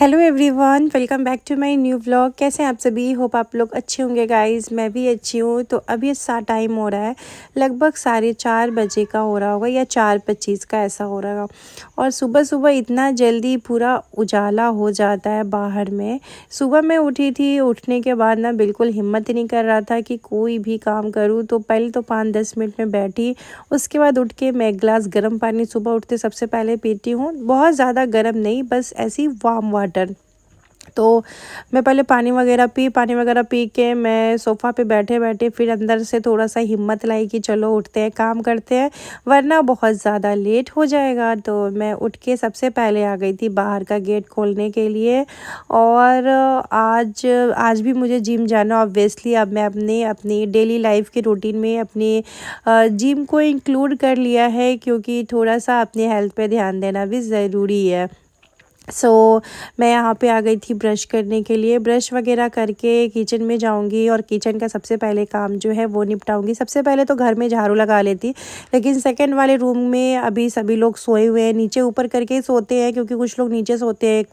Hello everyone, welcome back to my new vlog. कैसे हैं आप सभी? होप आप लोग अच्छे होंगे गाइस। मैं भी अच्छी हूँ। तो अभी टाइम हो रहा है लगभग 4:30 बजे का हो रहा होगा या 4:25 का ऐसा हो रहा होगा। और सुबह सुबह इतना जल्दी पूरा उजाला हो जाता है बाहर में। सुबह मैं उठी थी, उठने के बाद ना बिल्कुल हिम्मत ही नहीं कर रहा था कि कोई भी काम करूँ। तो पहले तो 5-10 मिनट में बैठी, उसके बाद उठ के मैं एक गिलास गर्म पानी सुबह उठते सबसे पहले पीती हूँ। बहुत ज़्यादा गर्म नहीं, बस ऐसी वार्म वाटर। तो मैं पहले पानी वगैरह पी के मैं सोफ़ा पे बैठे बैठे फिर अंदर से थोड़ा सा हिम्मत लाई कि चलो उठते हैं, काम करते हैं, वरना बहुत ज़्यादा लेट हो जाएगा। तो मैं उठ के सबसे पहले आ गई थी बाहर का गेट खोलने के लिए। और आज भी मुझे जिम जाना। ऑब्वियसली अब मैं अपनी डेली लाइफ के रूटीन में अपनी जिम को इंक्लूड कर लिया है, क्योंकि थोड़ा सा अपनी हेल्थ पे ध्यान देना भी ज़रूरी है। मैं यहाँ पे आ गई थी ब्रश करने के लिए। ब्रश वगैरह करके किचन में जाऊँगी और किचन का सबसे पहले काम जो है वो निपटाऊँगी। सबसे पहले तो घर में झाड़ू लगा लेती, लेकिन सेकंड वाले रूम में अभी सभी लोग सोए हुए हैं। नीचे ऊपर करके ही सोते हैं, क्योंकि कुछ लोग नीचे सोते हैं,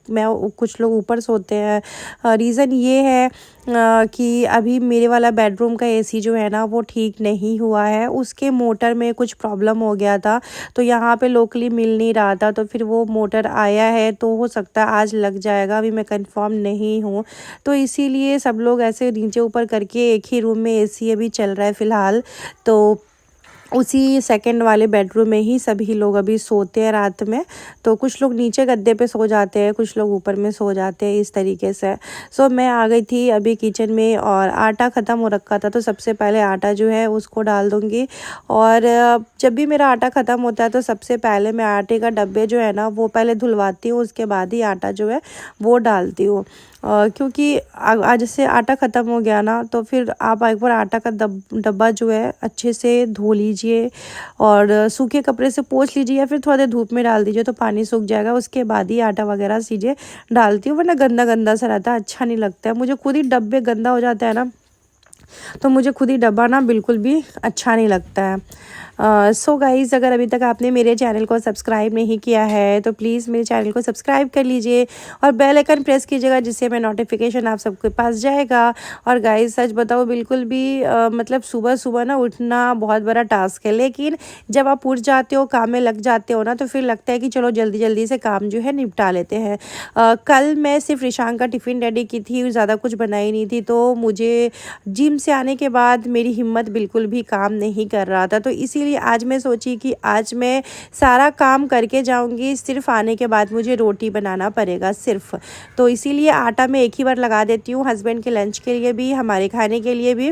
कुछ लोग ऊपर सोते हैं। रीज़न ये है कि अभी मेरे वाला बेडरूम का एसी जो है ना वो ठीक नहीं हुआ है। उसके मोटर में कुछ प्रॉब्लम हो गया था, तो यहाँ पे लोकली मिल नहीं रहा था। तो फिर वो मोटर आया है, तो हो सकता है आज लग जाएगा, अभी मैं कंफर्म नहीं हूँ। तो इसीलिए सब लोग ऐसे नीचे ऊपर करके एक ही रूम में एसी अभी चल रहा है फ़िलहाल। तो उसी सेकंड वाले बेडरूम में ही सभी लोग अभी सोते हैं रात में। तो कुछ लोग नीचे गद्दे पे सो जाते हैं, कुछ लोग ऊपर में सो जाते हैं, इस तरीके से। मैं आ गई थी अभी किचन में और आटा ख़त्म हो रखा था, तो सबसे पहले आटा जो है उसको डाल दूँगी। और जब भी मेरा आटा ख़त्म होता है तो सबसे पहले मैं आटे का डब्बे जो है ना वो पहले धुलवाती हूँ, उसके बाद ही आटा जो है वो डालती हूँ। क्योंकि आज से आटा ख़त्म हो गया ना, तो फिर आप एक बार आटा का डब्बा जो है अच्छे से धो लीजिए और सूखे कपड़े से पोंछ लीजिए, या फिर थोड़ा देर धूप में डाल दीजिए तो पानी सूख जाएगा। उसके बाद ही आटा वगैरह चीज़ें डालती हूँ, वरना गंदा गंदा सा रहता है, अच्छा नहीं लगता है। मुझे खुद ही डब्बे गंदा हो जाता है ना, तो मुझे खुद ही डब्बा ना बिल्कुल भी अच्छा नहीं लगता है। गाइज़, अगर अभी तक आपने मेरे चैनल को सब्सक्राइब नहीं किया है तो प्लीज़ मेरे चैनल को सब्सक्राइब कर लीजिए और बेल आइकन प्रेस कीजिएगा, जिससे मैं नोटिफिकेशन आप सबके पास जाएगा। और गाइज़, सच बताओ, बिल्कुल भी मतलब सुबह सुबह ना उठना बहुत बड़ा टास्क है, लेकिन जब आप उठ जाते हो, काम में लग जाते हो ना, तो फिर लगता है कि चलो जल्दी जल्दी से काम जो है निपटा लेते हैं। कल मैं सिर्फ ईशान का टिफ़िन रेडी की थी, ज़्यादा कुछ बनाई नहीं थी। तो मुझे जिम से आने के बाद मेरी हिम्मत बिल्कुल भी काम नहीं कर रहा था, तो इसीलिए आज मैं सोची कि आज मैं सारा काम करके जाऊंगी, सिर्फ आने के बाद मुझे रोटी बनाना पड़ेगा सिर्फ। तो इसीलिए आटा मैं एक ही बार लगा देती हूँ, हस्बैंड के लंच के लिए भी, हमारे खाने के लिए भी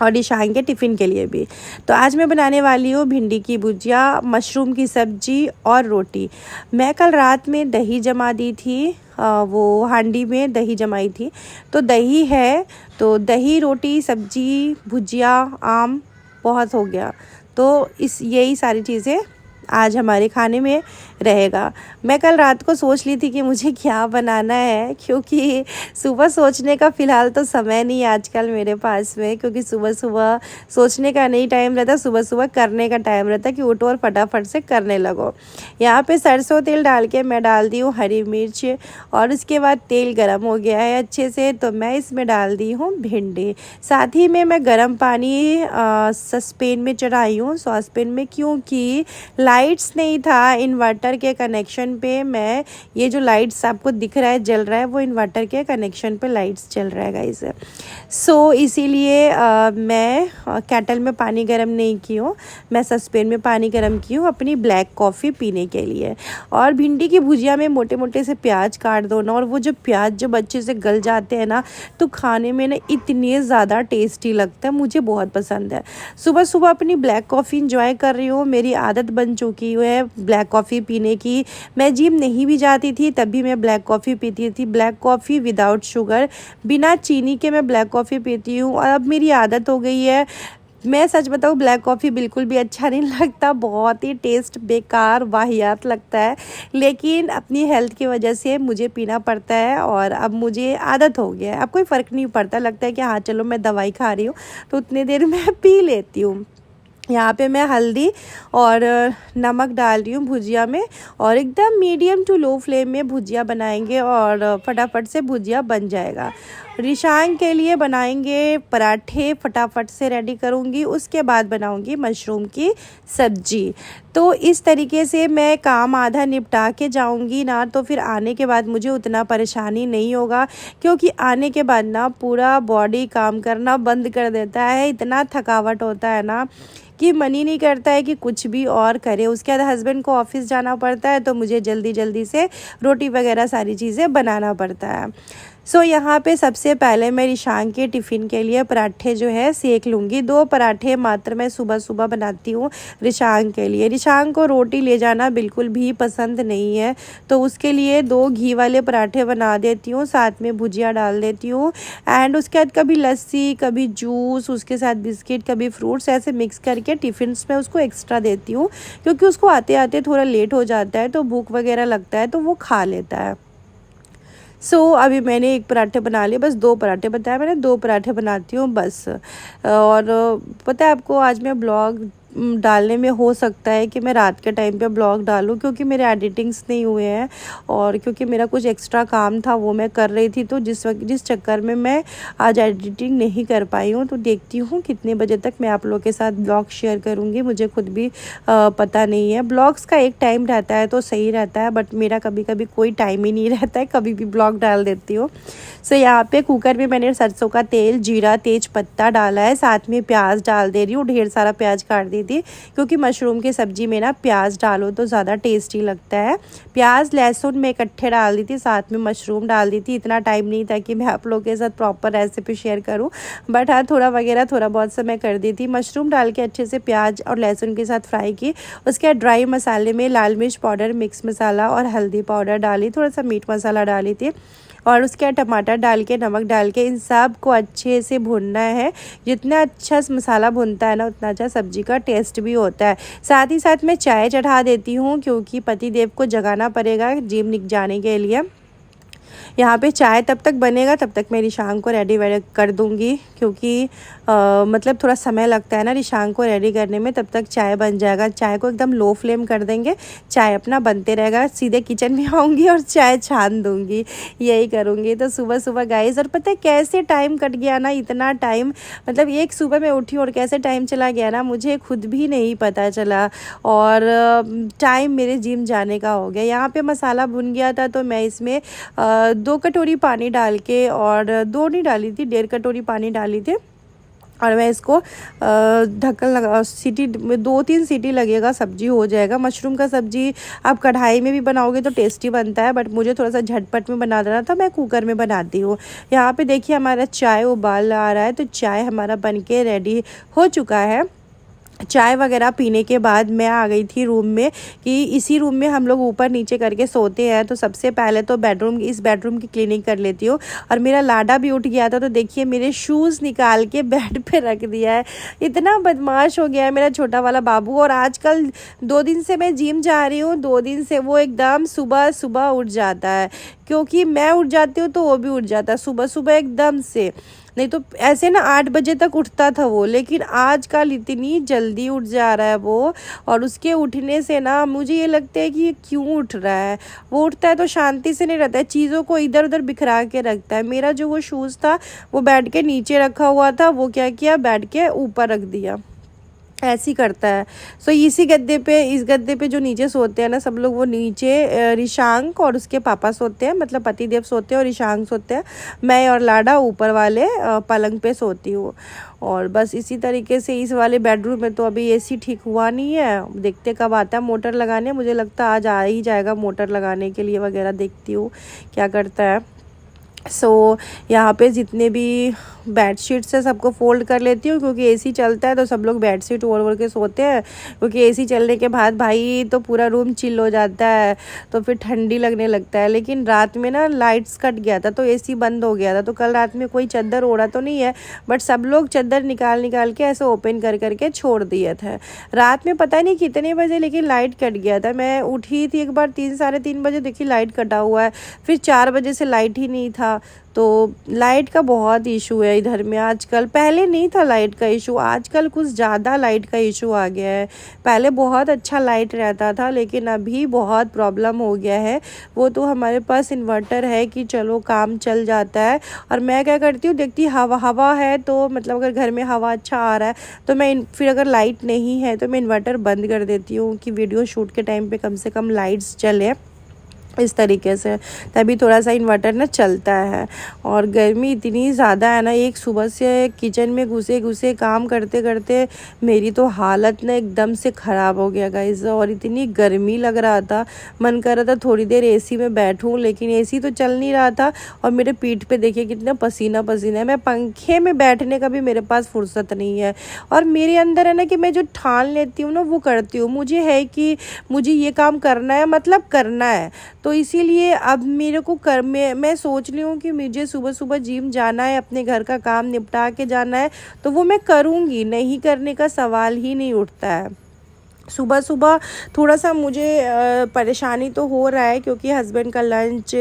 और ईशान के टिफ़िन के लिए भी। तो आज मैं बनाने वाली हूँ भिंडी की भुजिया, मशरूम की सब्जी और रोटी। मैं कल रात में दही जमा दी थी, वो हांडी में दही जमाई थी, तो दही है। तो दही, रोटी, सब्जी, भुजिया, आम बहुत हो गया। तो यही सारी चीज़ें आज हमारे खाने में रहेगा। मैं कल रात को सोच ली थी कि मुझे क्या बनाना है, क्योंकि सुबह सोचने का फ़िलहाल तो समय नहीं है आजकल मेरे पास में, क्योंकि सुबह सुबह सोचने का नहीं टाइम रहता, सुबह सुबह करने का टाइम रहता कि उठो और फटाफट से करने लगो। यहाँ पे सरसों तेल डाल के मैं डाल दी हूँ हरी मिर्च, और उसके बाद तेल गर्म हो गया है अच्छे से, तो मैं इसमें डाल दी हूँ भिंडी। साथ ही में मैं गर्म पानी सस्पेन में चढ़ाई हूँ, सॉसपेन में, क्योंकि लाइट्स नहीं था इन्वर्टर के कनेक्शन पे। मैं ये जो लाइट्स आपको दिख रहा है जल रहा है, वो इन्वर्टर के कनेक्शन पे लाइट्स चल रहा है गाइस। इसीलिए मैं केटल में पानी गर्म नहीं की हूँ, मैं सस्पेन में पानी गर्म की हूँ अपनी ब्लैक कॉफ़ी पीने के लिए। और भिंडी की भुजिया में मोटे मोटे से प्याज काट दो ना, और वो जो प्याज जब अच्छे से गल जाते हैं ना, तो खाने में ना इतने ज़्यादा टेस्टी लगता है, मुझे बहुत पसंद है। सुबह सुबह अपनी ब्लैक कॉफ़ी इंजॉय कर रही हूँ, मेरी आदत बन चुकी है ब्लैक कॉफ़ी पीने की। मैं जिम नहीं भी जाती थी तब भी मैं ब्लैक कॉफ़ी पीती थी, ब्लैक कॉफ़ी विदाउट शुगर, बिना चीनी के मैं ब्लैक कॉफ़ी पीती हूँ, और अब मेरी आदत हो गई है। मैं सच बताऊँ, ब्लैक कॉफ़ी बिल्कुल भी अच्छा नहीं लगता, बहुत ही टेस्ट बेकार वाहियात लगता है, लेकिन अपनी हेल्थ की वजह से मुझे पीना पड़ता है, और अब मुझे आदत हो गया है। अब कोई फ़र्क नहीं पड़ता, लगता है कि हाँ चलो मैं दवाई खा रही हूँ तो उतनी देर में पी लेती हूँ। यहाँ पे मैं हल्दी और नमक डाल रही हूँ भुजिया में, और एकदम मीडियम टू लो फ्लेम में भुजिया बनाएंगे और फटाफट से भुजिया बन जाएगा। रिशांग के लिए बनाएंगे पराठे, फटाफट से रेडी करूँगी, उसके बाद बनाऊँगी मशरूम की सब्जी। तो इस तरीके से मैं काम आधा निपटा के जाऊँगी ना, तो फिर आने के बाद मुझे उतना परेशानी नहीं होगा, क्योंकि आने के बाद ना पूरा बॉडी काम करना बंद कर देता है। इतना थकावट होता है ना कि मन ही नहीं करता है कि कुछ भी और करे। उसके बाद हस्बैंड को ऑफिस जाना पड़ता है, तो मुझे जल्दी जल्दी से रोटी वगैरह सारी चीज़ें बनाना पड़ता है। सो यहाँ पे सबसे पहले मैं रिशांग के टिफ़िन के लिए पराठे जो है सेक लूँगी। 2 पराठे मात्र मैं सुबह सुबह बनाती हूँ रिशांग के लिए। रिशांग को रोटी ले जाना बिल्कुल भी पसंद नहीं है, तो उसके लिए 2 घी वाले पराठे बना देती हूँ, साथ में भुजिया डाल देती हूँ। एंड उसके बाद कभी लस्सी, कभी जूस, उसके साथ बिस्किट, कभी फ्रूट्स, ऐसे मिक्स करके टिफ़िन्स में उसको एक्स्ट्रा देती हूँ, क्योंकि उसको आते आते थोड़ा लेट हो जाता है, तो भूख वगैरह लगता है तो वो खा लेता है। अभी मैंने 1 पराठे बना लिए, बस 2 पराठे बताया मैंने, 2 पराठे बनाती हूँ बस। और पता है आपको, आज मैं ब्लॉग डालने में हो सकता है कि मैं रात के टाइम पे ब्लॉग डालूं, क्योंकि मेरे एडिटिंग्स नहीं हुए हैं, और क्योंकि मेरा कुछ एक्स्ट्रा काम था वो मैं कर रही थी, तो जिस चक्कर में मैं आज एडिटिंग नहीं कर पाई हूँ। तो देखती हूँ कितने बजे तक मैं आप लोगों के साथ ब्लॉग शेयर करूँगी, मुझे खुद भी पता नहीं है। ब्लॉग्स का एक टाइम रहता है तो सही रहता है, बट मेरा कभी कभी कोई टाइम ही नहीं रहता है, कभी भी ब्लॉग डाल देती हूँ। यहाँ पे कुकर में मैंने सरसों का तेल, जीरा, तेज पत्ता डाला है, साथ में प्याज डाल दे रही हूँ। ढेर सारा प्याज काट दी थी, क्योंकि मशरूम की सब्जी में ना प्याज डालो तो ज़्यादा टेस्टी लगता है। प्याज लहसुन में इकट्ठे डाल दी थी, साथ में मशरूम डाल दी थी। इतना टाइम नहीं था कि मैं आप लोगों के साथ प्रॉपर रेसिपी शेयर करूँ, बट हाँ थोड़ा बहुत सा मैं कर दी थी। मशरूम डाल के अच्छे से प्याज और लहसुन के साथ फ्राई की। उसके बाद ड्राई मसाले में लाल मिर्च पाउडर, मिक्स मसाला और हल्दी पाउडर डाली, थोड़ा सा मीट मसाला डाली थी, और उसके बाद टमाटर डाल के, नमक डाल के इन सब को अच्छे से भूनना है। जितना अच्छा मसाला भुनता है ना, उतना अच्छा सब्जी का टेस्ट भी होता है। साथ ही साथ मैं चाय चढ़ा देती हूँ, क्योंकि पति देव को जगाना पड़ेगा जिम जाने के लिए। यहाँ पे चाय तब तक बनेगा, तब तक मैं रिशांग को रेडी कर दूँगी, क्योंकि मतलब थोड़ा समय लगता है ना रिशांग को रेडी करने में, तब तक चाय बन जाएगा। चाय को एकदम लो फ्लेम कर देंगे, चाय अपना बनते रहेगा, सीधे किचन में आऊँगी और चाय छान दूँगी, यही करूँगी। तो सुबह सुबह गाइस, और पता है कैसे टाइम कट गया ना, इतना टाइम, मतलब एक सुबह मैं उठी और कैसे टाइम चला गया ना, मुझे खुद भी नहीं पता चला। और टाइम मेरे जिम जाने का हो गया। यहाँ पे मसाला भुन गया था, तो मैं इसमें 2 कटोरी पानी डाल के, और 2 नहीं डाली थी, 1.5 कटोरी पानी डाली थी, और मैं इसको ढक्कन लगा, सीटी 2-3 सीटी लगेगा, सब्जी हो जाएगा। मशरूम का सब्जी आप कढ़ाई में भी बनाओगे तो टेस्टी बनता है, बट मुझे थोड़ा सा झटपट में बना देना था, मैं कुकर में बनाती हूँ। यहाँ पे देखिए हमारा चाय उबाल आ रहा है, तो चाय हमारा बनके रेडी हो चुका है। चाय वगैरह पीने के बाद मैं आ गई थी रूम में, कि इसी रूम में हम लोग ऊपर नीचे करके सोते हैं, तो सबसे पहले तो इस बेडरूम की क्लीनिंग कर लेती हूँ। और मेरा लाडा भी उठ गया था, तो देखिए मेरे शूज़ निकाल के बेड पे रख दिया है। इतना बदमाश हो गया है मेरा छोटा वाला बाबू। और आजकल 2 दिन से मैं जिम जा रही हूँ, 2 दिन से वो एकदम सुबह सुबह उठ जाता है, क्योंकि मैं उठ जाती हूँ तो वो भी उठ जाता है सुबह सुबह एकदम से। नहीं तो ऐसे ना 8 बजे तक उठता था वो, लेकिन आजकल इतनी जल्दी उठ जा रहा है वो। और उसके उठने से ना मुझे ये लगता है कि ये क्यों उठ रहा है। वो उठता है तो शांति से नहीं रहता है, चीज़ों को इधर उधर बिखरा के रखता है। मेरा जो वो शूज़ था वो बेड के नीचे रखा हुआ था, वो क्या किया, बेड के ऊपर रख दिया, ऐसी करता है। इस गद्दे पे जो नीचे सोते हैं ना सब लोग, वो नीचे रिशांक और उसके पापा सोते हैं, मतलब पति देव सोते हैं और रिशांक सोते हैं। मैं और लाडा ऊपर वाले पलंग पे सोती हूँ। और बस इसी तरीके से इस वाले बेडरूम में तो अभी एसी ठीक हुआ नहीं है, देखते कब आता है मोटर लगाने। मुझे लगता है आज आ ही जाएगा मोटर लगाने के लिए वगैरह, देखती हूँ क्या करता है। यहाँ पे जितने भी बेडशीट्स है सबको फ़ोल्ड कर लेती हूँ, क्योंकि एसी चलता है तो सब लोग बेडशीट ओढ़ के सोते हैं, क्योंकि एसी चलने के बाद भाई तो पूरा रूम चिल हो जाता है, तो फिर ठंडी लगने लगता है। लेकिन रात में ना लाइट्स कट गया था, तो एसी बंद हो गया था, तो कल रात में कोई चादर ओढ़ा तो नहीं है, बट सब लोग चादर निकाल के ऐसे ओपन करके छोड़ दिए थे। रात में पता नहीं कितने बजे, लेकिन लाइट कट गया था। मैं उठी थी एक बार 3 साढ़े 3 बजे, देखी लाइट कटा हुआ है, फिर 4 बजे से लाइट ही नहीं था। था। तो लाइट का बहुत इशू है इधर में आजकल, पहले नहीं था लाइट का इशू, आजकल कुछ ज़्यादा लाइट का इशू आ गया है। पहले बहुत अच्छा लाइट रहता था लेकिन अभी बहुत प्रॉब्लम हो गया है। वो तो हमारे पास इन्वर्टर है कि चलो काम चल जाता है। और मैं क्या करती हूँ, देखती हवा है तो मतलब अगर घर में हवा अच्छा आ रहा है तो मैं फिर अगर लाइट नहीं है तो मैं इन्वर्टर बंद कर देती हूँ कि वीडियो शूट के टाइम पे कम से कम लाइट्स चले, इस तरीके से, तभी थोड़ा सा इन्वर्टर ना चलता है। और गर्मी इतनी ज़्यादा है ना, एक सुबह से किचन में घुसे घुसे काम करते करते मेरी तो हालत ना एकदम से ख़राब हो गया गाइस। और इतनी गर्मी लग रहा था, मन कर रहा था थोड़ी देर एसी में बैठूं, लेकिन एसी तो चल नहीं रहा था। और मेरे पीठ पे देखिए कितना पसीना पसीना है, मैं पंखे में बैठने का भी मेरे पास फुर्सत नहीं है। और मेरे अंदर है ना कि मैं जो ठान लेती हूँ ना वो करती हूँ, मुझे है कि मुझे ये काम करना है, मतलब करना है। तो इसीलिए अब मेरे को मैं सोच रही हूँ कि मुझे सुबह सुबह जिम जाना है, अपने घर का काम निपटा के जाना है, तो वो मैं करूँगी, नहीं करने का सवाल ही नहीं उठता है। सुबह सुबह थोड़ा सा मुझे परेशानी तो हो रहा है क्योंकि हस्बैंड का लंच,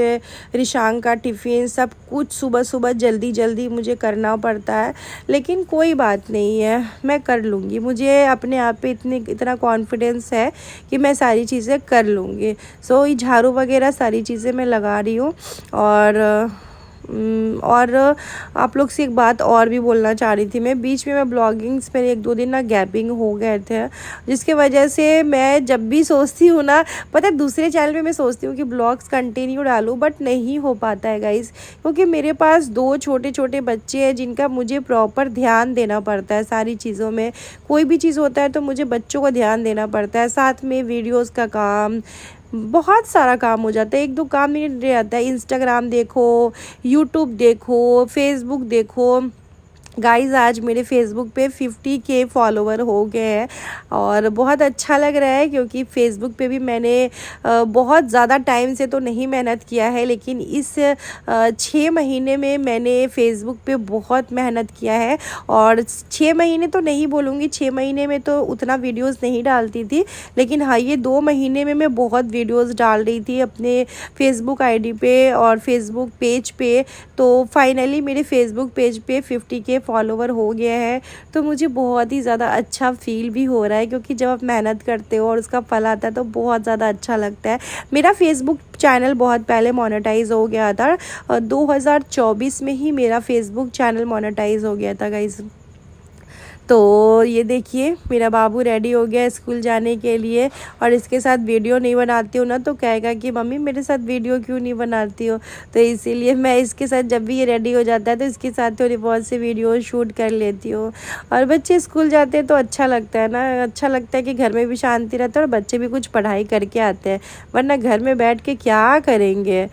रिशांग का टिफ़िन, सब कुछ सुबह सुबह जल्दी जल्दी मुझे करना पड़ता है। लेकिन कोई बात नहीं है, मैं कर लूँगी, मुझे अपने आप पे इतना कॉन्फिडेंस है कि मैं सारी चीज़ें कर लूँगी। सो ये झाड़ू वगैरह सारी चीज़ें मैं लगा रही हूँ। और आप लोग से एक बात और भी बोलना चाह रही थी मैं, बीच में मैं ब्लॉगिंग्स में 1-2 दिन ना गैपिंग हो गए थे, जिसके वजह से मैं जब भी सोचती हूँ ना, पता है दूसरे चैनल पे मैं सोचती हूँ कि ब्लॉग्स कंटिन्यू डालूँ, बट नहीं हो पाता है गाइस, क्योंकि मेरे पास 2 छोटे छोटे बच्चे हैं जिनका मुझे प्रॉपर ध्यान देना पड़ता है सारी चीज़ों में। कोई भी चीज़ होता है तो मुझे बच्चों को ध्यान देना पड़ता है, साथ में वीडियोज़ का काम, बहुत सारा काम हो जाता है, 1-2 काम नहीं रहता है। इंस्टाग्राम देखो, यूट्यूब देखो, फेसबुक देखो। गाइज़ आज मेरे फेसबुक पे 50K फॉलोवर हो गए हैं और बहुत अच्छा लग रहा है, क्योंकि फ़ेसबुक पे भी मैंने बहुत ज़्यादा टाइम से तो नहीं मेहनत किया है, लेकिन इस 6 महीने में मैंने फ़ेसबुक पे बहुत मेहनत किया है। और 6 महीने तो नहीं बोलूँगी, 6 महीने में तो उतना वीडियोस नहीं डालती थी, लेकिन हाँ ये 2 महीने में मैं बहुत वीडियोस डाल रही थी अपने फ़ेसबुक आईडी पे और फेसबुक पेज पे। तो फाइनली मेरे फेसबुक पेज पे 50K फॉलोवर हो गया है, तो मुझे बहुत ही ज़्यादा अच्छा फ़ील भी हो रहा है, क्योंकि जब आप मेहनत करते हो और उसका फल आता है तो बहुत ज़्यादा अच्छा लगता है। मेरा फेसबुक चैनल बहुत पहले मोनेटाइज हो गया था, 2024 में ही मेरा फेसबुक चैनल मोनेटाइज हो गया था गाइस। तो ये देखिए मेरा बाबू रेडी हो गया स्कूल जाने के लिए, और इसके साथ वीडियो नहीं बनाती हूँ ना तो कहेगा कि मम्मी मेरे साथ वीडियो क्यों नहीं बनाती हो। तो इसीलिए मैं इसके साथ जब भी ये रेडी हो जाता है तो इसके साथ थोड़ी बहुत सी वीडियो शूट कर लेती हूँ। और बच्चे स्कूल जाते हैं तो अच्छा लगता है ना, अच्छा लगता है कि घर में भी शांति रहता है और बच्चे भी कुछ पढ़ाई करके आते हैं, वरना घर में बैठ के क्या करेंगे।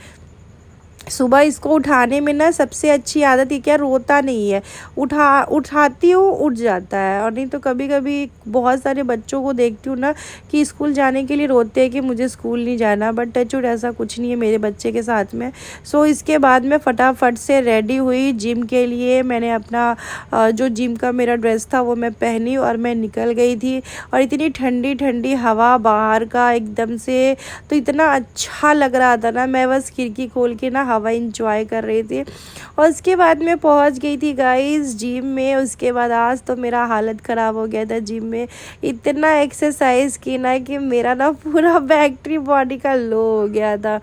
सुबह इसको उठाने में ना सबसे अच्छी आदत ये क्या, रोता नहीं है, उठाती हूँ उठ जाता है। और नहीं तो कभी कभी बहुत सारे बच्चों को देखती हूँ ना कि स्कूल जाने के लिए रोते हैं कि मुझे स्कूल नहीं जाना, बट टचवुड ऐसा कुछ नहीं है मेरे बच्चे के साथ में। सो इसके बाद मैं फटाफट से रेडी हुई जिम के लिए। मैंने अपना जो जिम का मेरा ड्रेस था वो मैं पहनी और मैं निकल गई थी। और इतनी ठंडी ठंडी हवा बाहर का एकदम से, तो इतना अच्छा लग रहा था ना, मैं बस खिड़की खोल के ना हवा इंजॉय कर रही थी। और उसके बाद मैं पहुंच गई थी गाइस जिम में। उसके बाद आज तो मेरा हालत ख़राब हो गया था जिम में, इतना एक्सरसाइज की ना कि मेरा ना पूरा बैटरी बॉडी का लो हो गया था,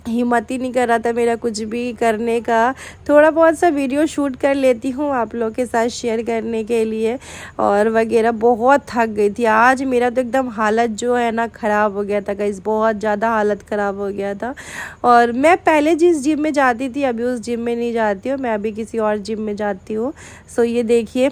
हिम्मत ही नहीं कर रहा था मेरा कुछ भी करने का। थोड़ा बहुत सा वीडियो शूट कर लेती हूँ आप लोग के साथ शेयर करने के लिए और वगैरह। बहुत थक गई थी आज, मेरा तो एकदम हालत जो है ना ख़राब हो गया था गाइस, बहुत ज़्यादा हालत ख़राब हो गया था। और मैं पहले जिस जिम में जाती थी अभी उस जिम में नहीं जाती हूँ, मैं अभी किसी और जिम में जाती हूँ। सो ये देखिए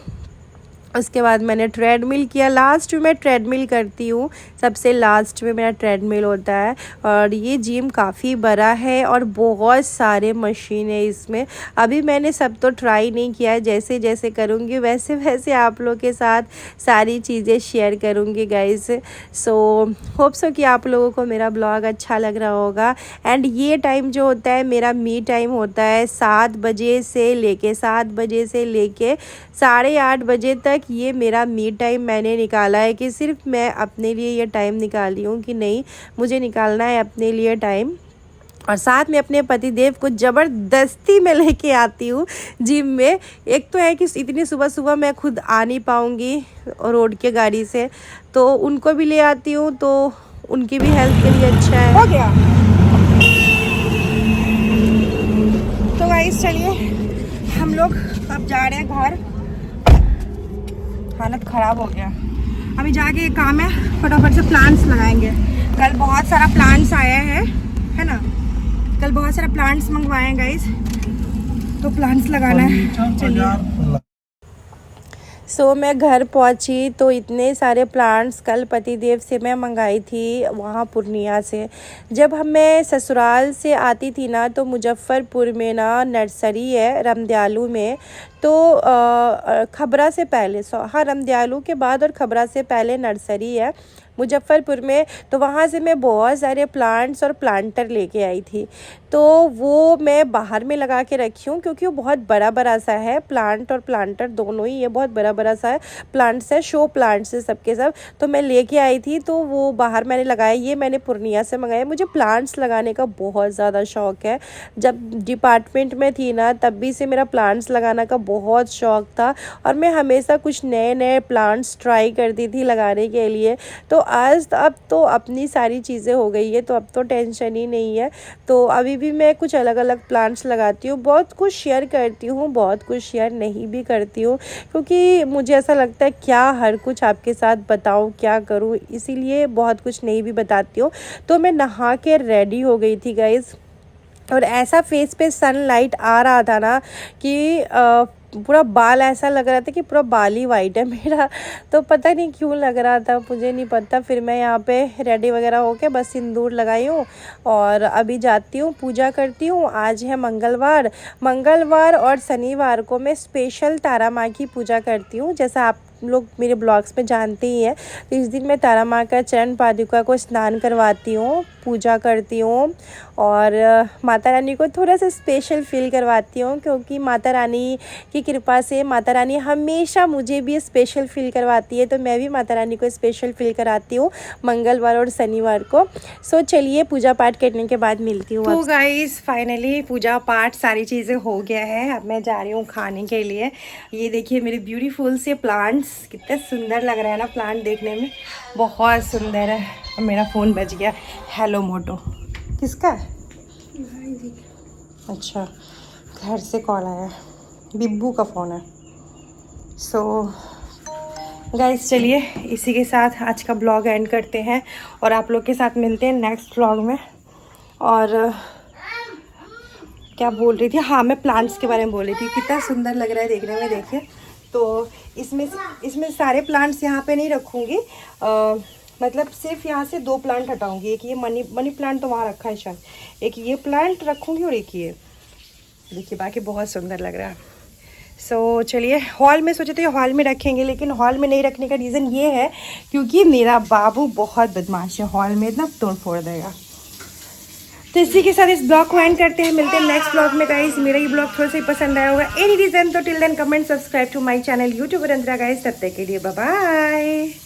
उसके बाद मैंने ट्रेडमिल किया, लास्ट में मैं ट्रेडमिल करती हूँ, सबसे लास्ट में मेरा ट्रेडमिल होता है। और ये जिम काफ़ी बड़ा है और बहुत सारे मशीन है इसमें। अभी मैंने सब तो ट्राई नहीं किया है, जैसे जैसे करूँगी वैसे वैसे आप लोग के साथ सारी चीज़ें शेयर करूँगी गाइस। सो होप सो कि आप लोगों को मेरा ब्लॉग अच्छा लग रहा होगा। एंड ये टाइम जो होता है मेरा मी टाइम होता है 7 बजे से लेके 8:30 बजे तक। ये मेरा मी टाइम मैंने निकाला है कि सिर्फ मैं अपने लिए ये टाइम निकाली हूँ कि नहीं मुझे निकालना है अपने लिए टाइम। और साथ में अपने पतिदेव को ज़बरदस्ती में लेके आती हूँ जिम में। एक तो है कि इतनी सुबह सुबह मैं खुद आ नहीं पाऊँगी रोड के गाड़ी से, तो उनको भी ले आती हूँ, तो उनकी भी हेल्थ के लिए अच्छा है। हो गया। तो गाइस चलिए हम लोग अब जा रहे हैं घर। हालत ख़राब हो गया। अभी जाके एक काम है, फटाफट से प्लांट्स लगाएंगे। कल बहुत सारा प्लांट्स आया है ना, कल बहुत सारा प्लांट्स मंगवाए हैं गाइस, तो प्लांट्स लगाना है। चलिए मैं घर पहुंची तो इतने सारे प्लांट्स कल पतिदेव से मैं मंगाई थी वहाँ पूर्णिया से। जब मैं ससुराल से आती थी ना, तो मुजफ्फरपुर में ना नर्सरी है रमदयालू में, तो खबरा से पहले, हाँ रमदयालू के बाद और खबरा से पहले नर्सरी है मुजफ्फरपुर में। तो वहाँ से मैं बहुत सारे प्लांट्स और प्लांटर लेके आई थी, तो वो मैं बाहर में लगा के रखी हूँ क्योंकि वो बहुत बड़ा बड़ा सा है। प्लांट और प्लांटर दोनों ही, ये बहुत बड़ा बड़ा सा है। प्लांट्स है, शो प्लांट्स है सबके सब। तो मैं लेके आई थी, तो वो बाहर मैंने लगाया। ये मैंने पूर्णिया से मंगाया। मुझे प्लांट्स लगाने का बहुत ज़्यादा शौक़ है। जब डिपार्टमेंट में थी ना, तब भी से मेरा प्लांट्स लगाने का बहुत शौक़ था, और मैं हमेशा कुछ नए नए प्लांट्स ट्राई करती थी लगाने के लिए। तो अब तो अपनी सारी चीज़ें हो गई है, तो अब तो टेंशन ही नहीं है। तो अभी भी मैं कुछ अलग अलग प्लांट्स लगाती हूँ। बहुत कुछ शेयर करती हूँ, बहुत कुछ शेयर नहीं भी करती हूँ, क्योंकि मुझे ऐसा लगता है क्या हर कुछ आपके साथ बताऊँ, क्या करूँ, इसीलिए बहुत कुछ नहीं भी बताती हूँ। तो मैं नहा के रेडी हो गई थी गाइज़, और ऐसा फेस पे सनलाइट आ रहा था ना कि पूरा बाल ऐसा लग रहा था कि पूरा बाल ही वाइट है मेरा। तो पता नहीं क्यों लग रहा था, मुझे नहीं पता। फिर मैं यहाँ पे रेडी वगैरह होके बस सिंदूर लगाई हूँ, और अभी जाती हूँ पूजा करती हूँ। आज है मंगलवार और शनिवार को मैं स्पेशल तारा माँ की पूजा करती हूँ, जैसा आप लोग मेरे ब्लॉग्स में जानते ही हैं। तो इस दिन मैं तारा माँ का चरण पादुका को स्नान करवाती हूँ, पूजा करती हूँ, और माता रानी को थोड़ा सा स्पेशल फील करवाती हूँ, क्योंकि माता रानी की कृपा से माता रानी हमेशा मुझे भी स्पेशल फील करवाती है। तो मैं भी माता रानी को स्पेशल फील कराती हूँ मंगलवार और शनिवार को। सो चलिए पूजा पाठ करने के बाद मिलती हूँ। तो गाइस फाइनली पूजा पाठ सारी चीज़ें हो गया है। अब मैं जा रही हूँ खाने के लिए। ये देखिए मेरे ब्यूटीफुल से प्लांट्स, कितना सुंदर लग रहा है ना, प्लांट देखने में बहुत सुंदर है। और मेरा फ़ोन बज गया। हेलो मोटो, किसका है? अच्छा, घर से कॉल आया, बिब्बू का फ़ोन है। सो गाइस चलिए इसी के साथ आज का ब्लॉग एंड करते हैं, और आप लोग के साथ मिलते हैं नेक्स्ट ब्लॉग में। और क्या बोल रही थी, हाँ मैं प्लांट्स के बारे में बोल रही थी। कितना सुंदर लग रहा है देखने में, देखिए। तो इसमें सारे प्लांट्स यहाँ पे नहीं रखूँगी, मतलब सिर्फ यहाँ से 2 प्लांट हटाऊँगी। एक ये मनी प्लांट तो वहाँ रखा है शायद, एक ये प्लांट रखूँगी और एक ये देखिए। बाकी बहुत सुंदर लग रहा है। सो चलिए हॉल में सोचे थे हॉल में रखेंगे, लेकिन हॉल में नहीं रखने का रीज़न ये है क्योंकि मेरा बाबू बहुत बदमाश है, हॉल में इतना तोड़ फोड़ देगा। तो इसी के साथ इस ब्लॉग को एंड करते हैं। मिलते हैं नेक्स्ट ब्लॉग में गाइस। मेरा ये ब्लॉग थोड़ा सा ही पसंद आया होगा एनी रीज़न, तो till then comment subscribe to my channel YouTube Antara guys. तब तक के लिए बाय बाय।